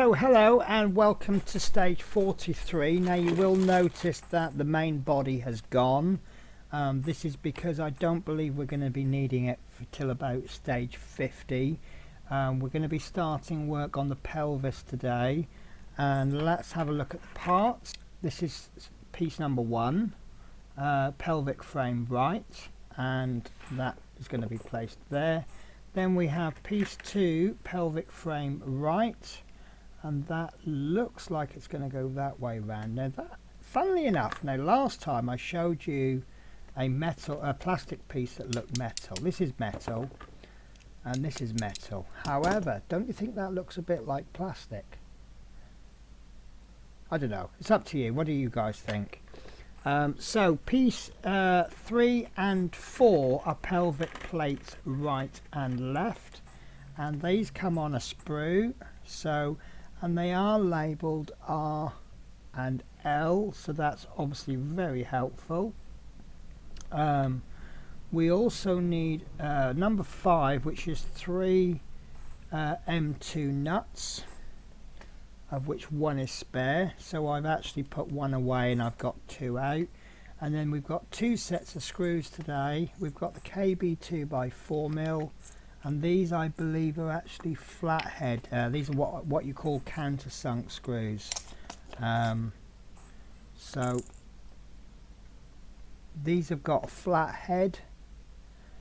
So hello and welcome to stage 43. Now you will notice that the main body has gone. This is because I don't believe we're going to be needing it till about stage 50. We're going to be starting work on the pelvis today, and let's have a look at the parts. This is piece number 1, pelvic frame right, and that is going to be placed there. Then we have piece 2, pelvic frame right, and that looks like it's going to go that way round. Now that, funnily enough, now last time I showed you a plastic piece that looked metal. This is metal and this is metal. However, don't you think that looks a bit like plastic? I don't know, it's up to you. What do you guys think? So piece 3 and 4 are pelvic plates right and left, and these come on a sprue, and they are labelled R and L, so that's obviously very helpful. We also need number 5, which is 3 M2 nuts, of which one is spare, so I've actually put one away and I've got 2 out. And then we've got 2 sets of screws today. We've got the KB 2x4mm, and these I believe are actually flathead. These are what you call countersunk screws. So these have got a flat head,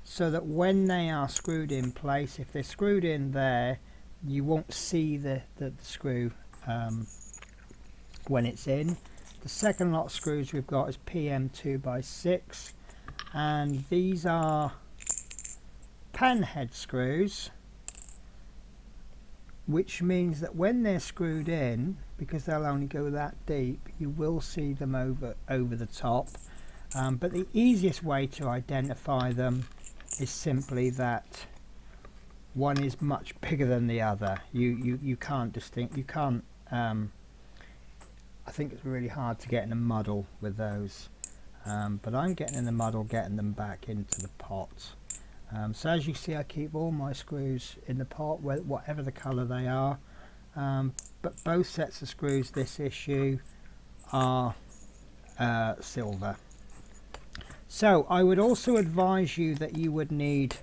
so that when they are screwed in place, if they're screwed in there, you won't see the screw when it's in. The second lot of screws we've got is PM 2x6, and these are pan head screws, which means that when they're screwed in, because they'll only go that deep, you will see them over the top. But the easiest way to identify them is simply that one is much bigger than the other. You can't I think it's really hard to get in a muddle with those, but I'm getting in the muddle getting them back into the pot. So as you see, I keep all my screws in the pot, whatever the colour they are, but both sets of screws this issue are silver. So I would also advise you that you would need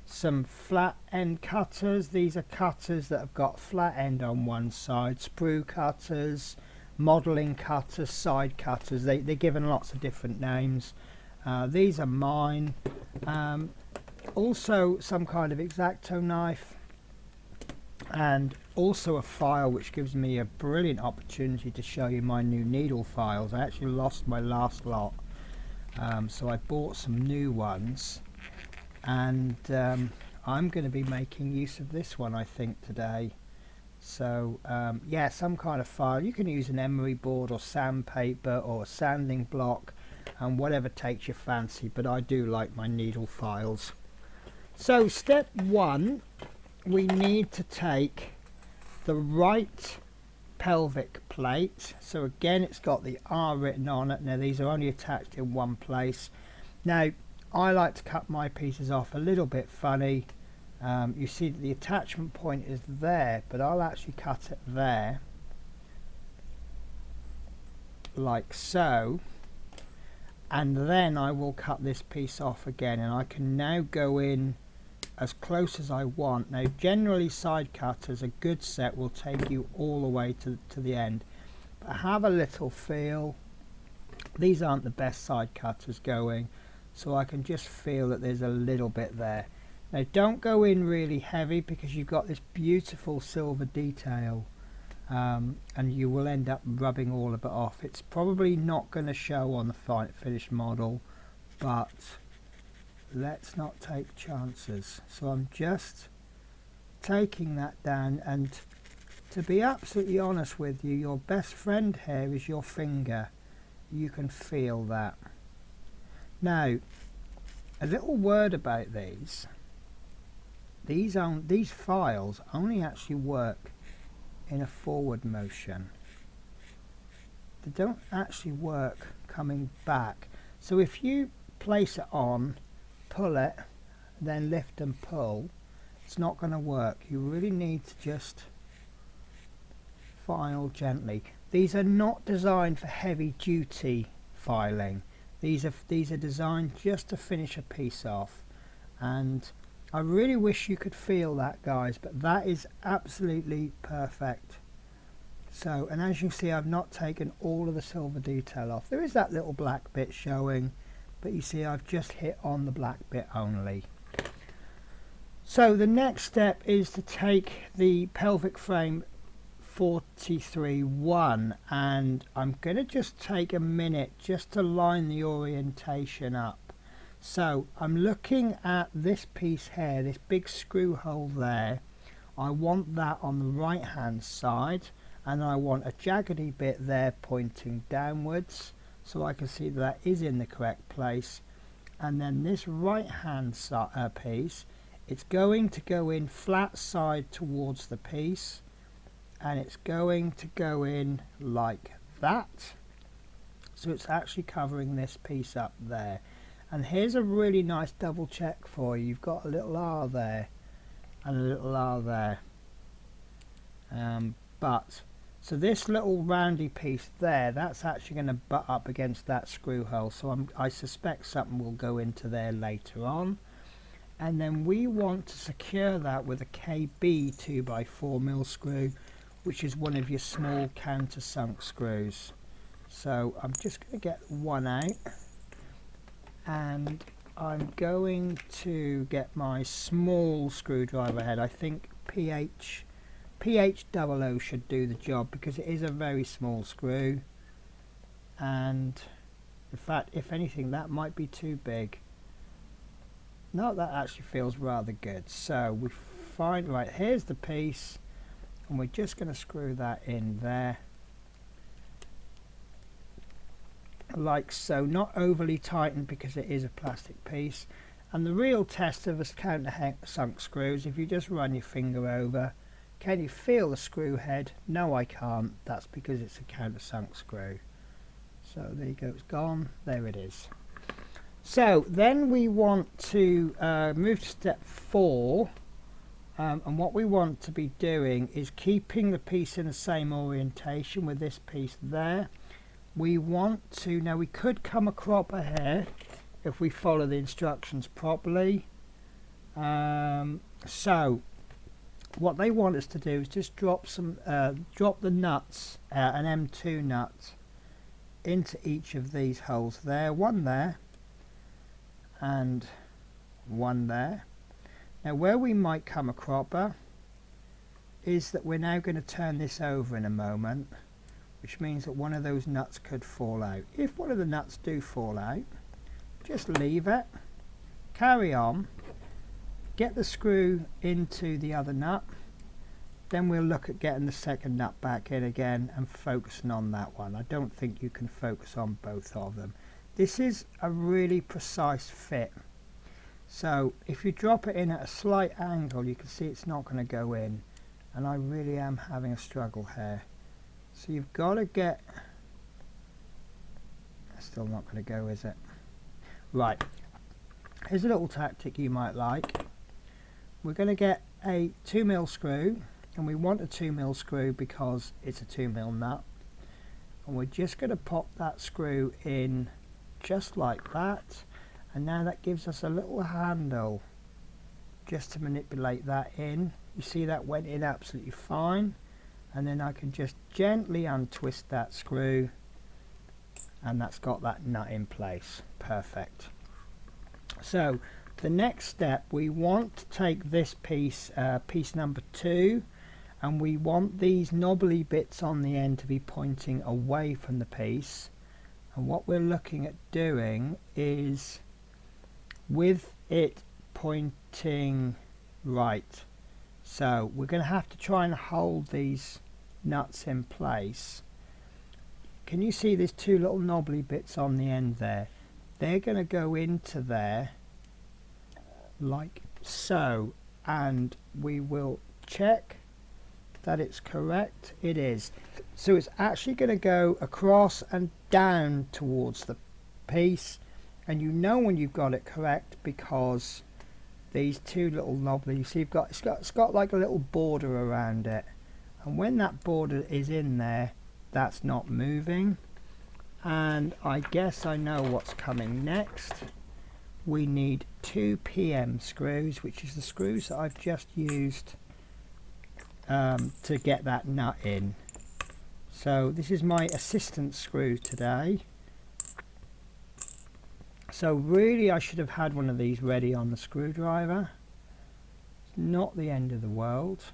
some flat end cutters. These are cutters that have got flat end on one side, sprue cutters, modelling cutters, side cutters. They're given lots of different names. These are mine. Also some kind of X-Acto knife, and also a file which gives me a brilliant opportunity to show you my new needle files. I actually lost my last lot, so I bought some new ones, and I'm going to be making use of this one I think today. So yeah, some kind of file. You can use an emery board or sandpaper or a sanding block, and whatever takes your fancy, but I do like my needle files. So step 1, we need to take the right pelvic plate. So again, it's got the R written on it. Now these are only attached in one place. Now I like to cut my pieces off a little bit funny. You see that the attachment point is there, but I'll actually cut it there, like so, and then I will cut this piece off again, and I can now go in as close as I want. Now generally side cutters, a good set will take you all the way to the end, but have a little feel. These aren't the best side cutters going, so I can just feel that there's a little bit there. Now don't go in really heavy, because you've got this beautiful silver detail, and you will end up rubbing all of it off. It's probably not going to show on the finished model, but let's not take chances. So I'm just taking that down, and to be absolutely honest with you, your best friend here is your finger. You can feel that. Now a little word about these. These files only actually work in a forward motion. They don't actually work coming back. So if you place it on, pull it, then lift and pull, it's not going to work. You really need to just file gently. These are not designed for heavy duty filing. These are designed just to finish a piece off, and I really wish you could feel that, guys, but that is absolutely perfect. So, and as you see, I've not taken all of the silver detail off. There is that little black bit showing, but you see I've just hit on the black bit only. So the next step is to take the pelvic frame 43-1, and I'm going to just take a minute just to line the orientation up. So I'm looking at this piece here, this big screw hole there. I want that on the right hand side, and I want a jaggedy bit there pointing downwards so I can see that is in the correct place. And then this right hand piece, it's going to go in flat side towards the piece, and it's going to go in like that, so it's actually covering this piece up there. And here's a really nice double check for you. You've got a little R there and a little R there, so this little roundy piece there, that's actually going to butt up against that screw hole, so I suspect something will go into there later on. And then we want to secure that with a KB 2x4mm screw, which is one of your small countersunk screws. So I'm just going to get one out, and I'm going to get my small screwdriver head. I think PH00 should do the job because it is a very small screw, and in fact, if anything, that might be too big. No, that actually feels rather good. So we find, right, here's the piece, and we're just going to screw that in there like so, not overly tightened because it is a plastic piece. And the real test of a countersunk screw is if you just run your finger over. Can you feel the screw head? No, I can't. That's because it's a countersunk screw. So there you go, it's gone. There it is. So then we want to move to step 4, and what we want to be doing is keeping the piece in the same orientation with this piece there. We want to, now we could come a cropper here if we follow the instructions properly. So what they want us to do is just drop the nuts, an M2 nut, into each of these holes there, one there and one there. Now where we might come a cropper is that we're now going to turn this over in a moment, which means that one of those nuts could fall out. If one of the nuts do fall out, just leave it, carry on, get the screw into the other nut, then we'll look at getting the second nut back in again and focusing on that one. I don't think you can focus on both of them. This is a really precise fit, so if you drop it in at a slight angle, you can see it's not going to go in, and I really am having a struggle here. So you've got to get, it's still not going to go, is it? Right, here's a little tactic you might like. We're going to get a 2mm screw, and we want a 2mm screw because it's a 2mm nut, and we're just going to pop that screw in just like that, and now that gives us a little handle just to manipulate that in. You see that went in absolutely fine, and then I can just gently untwist that screw, and that's got that nut in place. Perfect. So the next step, we want to take this piece, piece number 2, and we want these knobbly bits on the end to be pointing away from the piece. And what we're looking at doing is, with it pointing right, so we're going to have to try and hold these nuts in place. Can you see there's 2 little knobbly bits on the end there? They're going to go into there like so, and we will check that it's correct. It is. So it's actually going to go across and down towards the piece, and you know when you've got it correct because these 2 little knobbly, you see, it's got like a little border around it, and when that board is in there, that's not moving. And I guess I know what's coming next. We need 2 PM screws, which is the screws that I've just used to get that nut in. So this is my assistant screw today. So really I should have had one of these ready on the screwdriver. It's not the end of the world.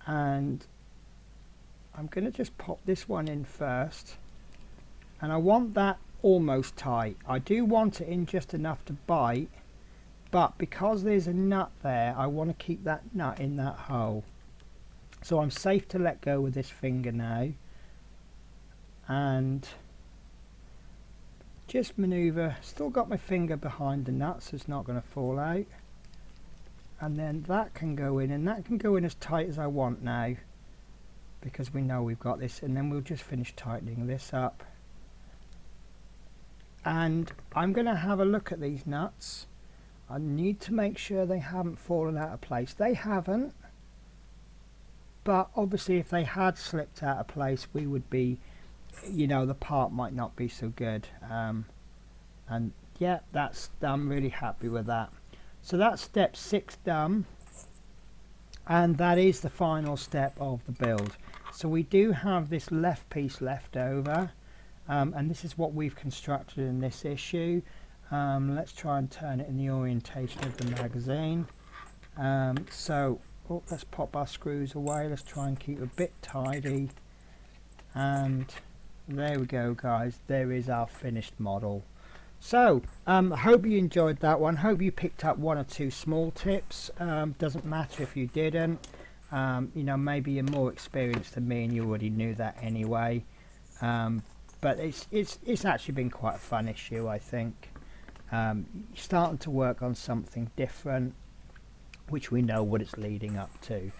And I'm going to just pop this one in first. And I want that almost tight. I do want it in just enough to bite, but because there's a nut there, I want to keep that nut in that hole. So I'm safe to let go with this finger now and just maneuver. Still got my finger behind the nut, so it's not going to fall out. And then that can go in, and that can go in as tight as I want now, because we know we've got this. And then we'll just finish tightening this up. And I'm going to have a look at these nuts. I need to make sure they haven't fallen out of place. They haven't, but obviously if they had slipped out of place, we would be, you know, the part might not be so good. And yeah, I'm really happy with that. So that's step 6 done, and that is the final step of the build. So we do have this left piece left over, and this is what we've constructed in this issue. Let's try and turn it in the orientation of the magazine. Let's pop our screws away. Let's try and keep a bit tidy. And there we go, guys. There is our finished model. So I hope you enjoyed that one. Hope you picked up 1 or 2 small tips. Doesn't matter if you didn't. You know, maybe you're more experienced than me and you already knew that anyway. But it's actually been quite a fun issue, I think. Starting to work on something different, which we know what it's leading up to.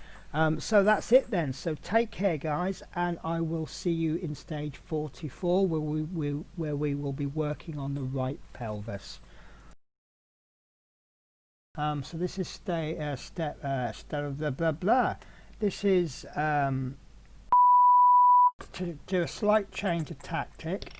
So that's it then. So take care, guys, and I will see you in stage 44, where we will be working on the right pelvis. So this is step of the blah blah. This is to do a slight change of tactic.